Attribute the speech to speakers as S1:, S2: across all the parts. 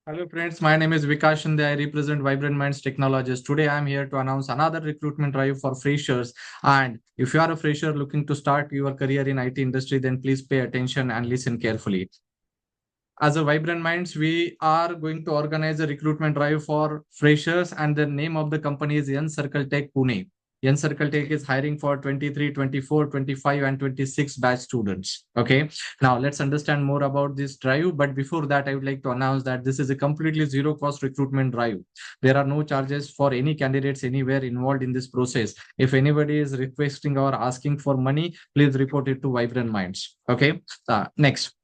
S1: Hello friends, my name is Vikash and I represent VibrantMinds Technologies. Today I am here to announce another recruitment drive for freshers. And if you are a fresher looking to start your career in IT industry, then please pay attention and listen carefully. As a Vibrant Minds, we are going to organize a recruitment drive for freshers, and the name of the company is nCircle Tech Pune. nCircle Tech is hiring for 23, 24, 25, and 26 batch students. Okay. Now let's understand more about this drive. But before that, I would like to announce that this is a completely zero cost recruitment drive. There are no charges for any candidates anywhere involved in this process. If anybody is requesting or asking for money, please report it to Vibrant Minds. Okay. Next.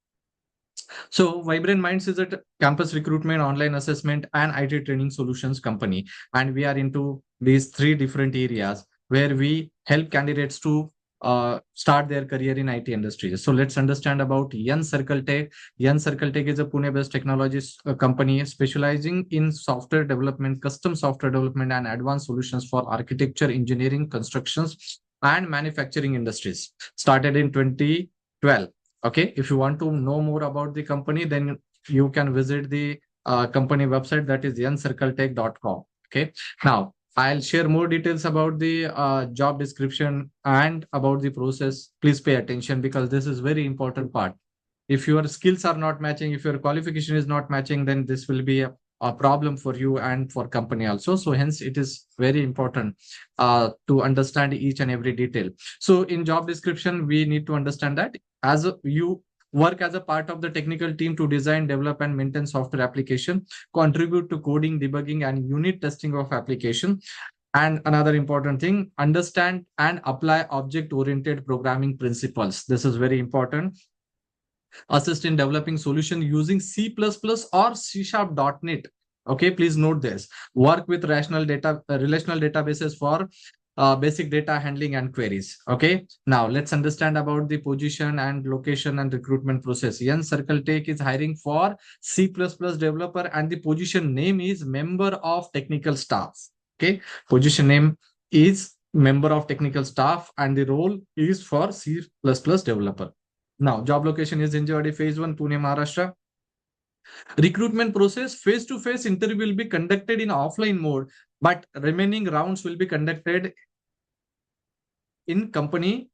S1: So, Vibrant Minds is a campus recruitment, online assessment, and IT training solutions company. And we are into these three different areas where we help candidates to start their career in IT industry. So, let's understand about nCircle Tech. nCircle Tech is a Pune based technologies company specializing in software development, custom software development, and advanced solutions for architecture, engineering, constructions, and manufacturing industries. Started in 2012. Okay, if you want to know more about the company, then you can visit the company website, that is ncircletech.com. Okay, now I'll share more details about the job description and about the process. Please pay attention because this is very important part. If your skills are not matching, if your qualification is not matching, then this will be a problem for you and for company also. So hence it is very important to understand each and every detail. So in job description, we need to understand that you work as a part of the technical team to design, develop, and maintain software application, contribute to coding, debugging, and unit testing of application. And another important thing, understand and apply object-oriented programming principles. This is very important. Assist in developing solution using C++ or C#.NET. Okay, please note this. Work with relational databases for basic data handling and queries. Okay, now let's understand about the position and location and recruitment process. nCircle Tech is hiring for C++ developer and the position name is member of technical staff. Okay, position name is member of technical staff and the role is for C++ developer. Now, job location is NJOD Phase 1, Pune, Maharashtra. Recruitment process, face-to-face interview will be conducted in offline mode, but remaining rounds will be conducted in company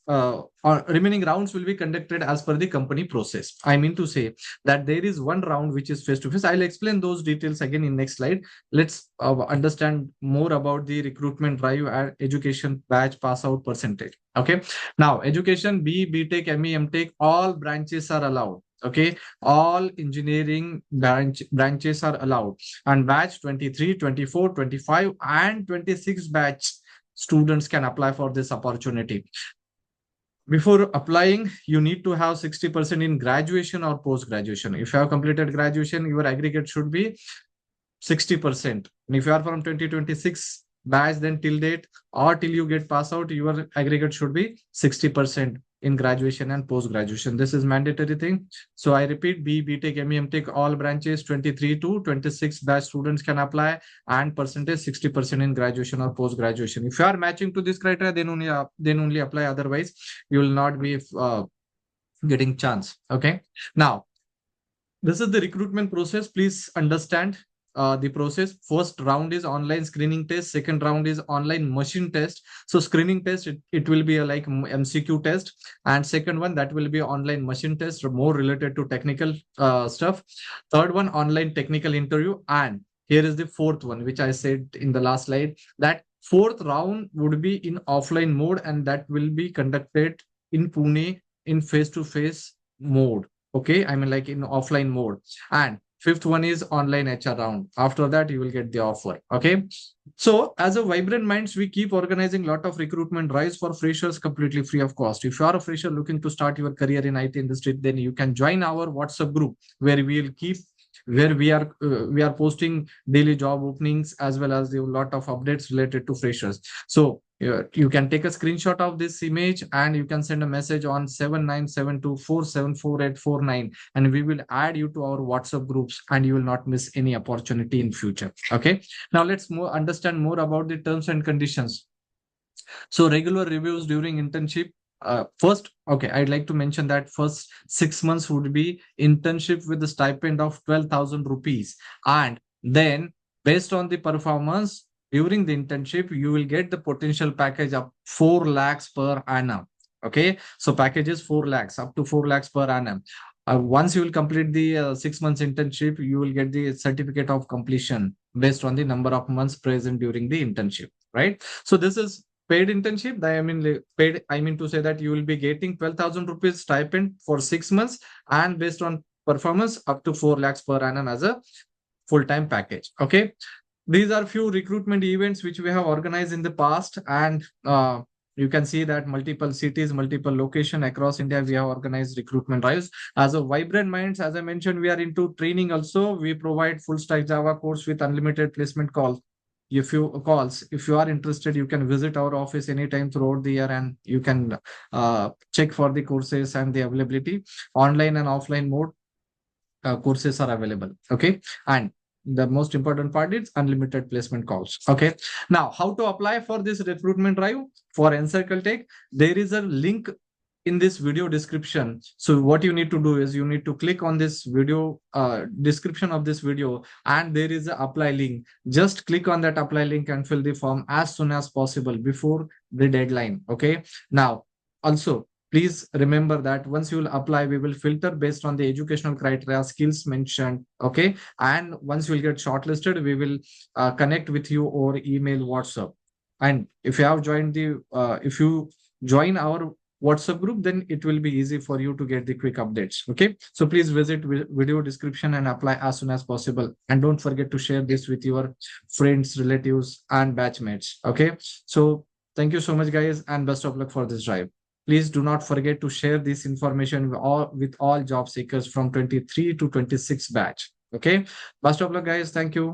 S1: or remaining rounds will be conducted as per the company process. I mean to say that there is one round which is face to face. I'll explain those details again in next slide. Let's understand more about the recruitment drive and education batch pass out percentage. Okay. Now, education B.Tech, ME, MTech, all branches are allowed. Okay, all engineering branches are allowed, and batch 23, 24, 25, and 26 batch students can apply for this opportunity. Before applying, you need to have 60% in graduation or post graduation. If you have completed graduation, your aggregate should be 60%. And if you are from 2026 batch, then till date or till you get pass out, your aggregate should be 60% in graduation and post graduation. This is mandatory thing. So I repeat, B.Tech, ME, MTech, all branches 23 to 26 batch students can apply, and percentage 60% in graduation or post graduation. If you are matching to this criteria, then only apply. Otherwise, you will not be getting chance. Okay. Now, this is the recruitment process. Please understand the process. First round is online screening test. Second round is online machine test. So screening test, it will be a like MCQ test. And second one, that will be online machine test, more related to technical stuff. Third one, online technical interview. And here is the fourth one, which I said in the last slide, that fourth round would be in offline mode, and that will be conducted in Pune in face-to-face mode. Okay, I mean like in offline mode. And fifth one is online HR round. After that, you will get the offer. Okay. So as a Vibrant Minds, we keep organizing a lot of recruitment drives for freshers completely free of cost. If you are a fresher looking to start your career in IT industry, then you can join our WhatsApp group where we are posting daily job openings as well as a lot of updates related to freshers. So you can take a screenshot of this image and you can send a message on 7972474849, and we will add you to our WhatsApp groups and you will not miss any opportunity in future. Okay. Now let's understand more about the terms and conditions. So regular reviews during internship first, okay, I'd like to mention that first 6 months would be internship with the stipend of 12,000 rupees. And then based on the performance during the internship, you will get the potential package of 4 lakhs per annum. Okay, so package is 4 lakhs, up to 4 lakhs per annum. Once you will complete the 6 months internship, you will get the certificate of completion based on the number of months present during the internship, right? So this is paid internship. Paid, I mean to say that you will be getting 12,000 rupees stipend for 6 months, and based on performance, up to 4 lakhs per annum as a full-time package. Okay, these are few recruitment events which we have organized in the past, and you can see that multiple cities, multiple location across India, we have organized recruitment drives. As a Vibrant Minds, as I mentioned, we are into training also. We provide full stack Java course with unlimited placement calls. If you are interested, you can visit our office anytime throughout the year, and you can check for the courses and the availability. Online and offline mode courses are available. Okay, and the most important part is unlimited placement calls. Okay, now how to apply for this recruitment drive for nCircle Tech? There is a link in this video description. So what you need to do is you need to click on this video description of this video, and there is a apply link. Just click on that apply link and fill the form as soon as possible before the deadline. Okay, now also please remember that once you will apply, we will filter based on the educational criteria, skills mentioned. Okay, and once you will get shortlisted, we will connect with you over email, WhatsApp. And if you have joined the if you join our WhatsApp group, then it will be easy for you to get the quick updates. Okay, so please visit video description and apply as soon as possible. And don't forget to share this with your friends, relatives, and batchmates. Okay, so thank you so much, guys, and best of luck for this drive. Please do not forget to share this information with all job seekers from 23 to 26 batch. Okay, best of luck, guys. Thank you.